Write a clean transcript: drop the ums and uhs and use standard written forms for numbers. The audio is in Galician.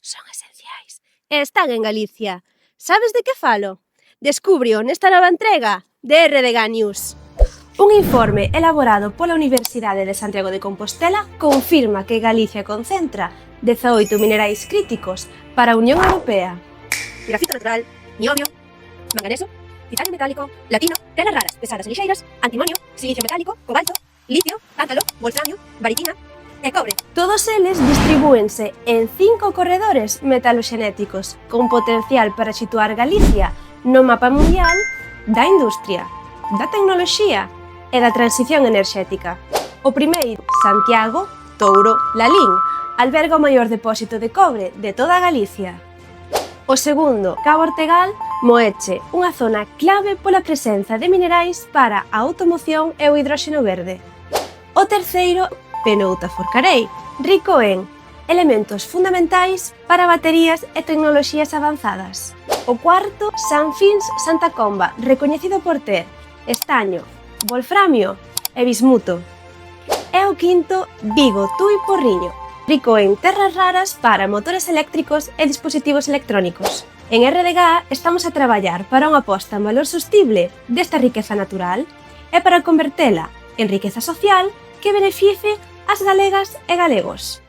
son esenciais e están en Galicia. Sabes de que falo? Descúbrio nesta nova entrega de RDG News. Un informe elaborado pola Universidade de Santiago de Compostela confirma que Galicia concentra 18 minerais críticos para a Unión Europea. Grafito natural, niobio, manganeso, titanio metálico, latino, terras raras, pesadas e lixeiras, antimonio, silicio metálico, cobalto, litio, tántalo, wolframio, baritina e cobre. Todos eles distribúense en 5 corredores metaloxenéticos con potencial para situar Galicia no mapa mundial da industria, da tecnoloxía e da transición enerxética. O primeiro, Santiago, Touro, Lalín, alberga o maior depósito de cobre de toda Galicia. O segundo, Cabo Ortegal, Moeche, unha zona clave pola presenza de minerais para a automoción e o hidróxeno verde. O terceiro, Penouta Forcarei, rico en elementos fundamentais para baterías e tecnoloxías avanzadas. O cuarto, San Fins Santa Comba, recoñecido por ter estaño, wolframio e bismuto. E o quinto, Vigo, Tui Porriño, rico en terras raras para motores eléctricos e dispositivos electrónicos. En RDG estamos a traballar para unha aposta en valor sostible desta riqueza natural e para convertela en riqueza social que beneficie as galegas e galegos.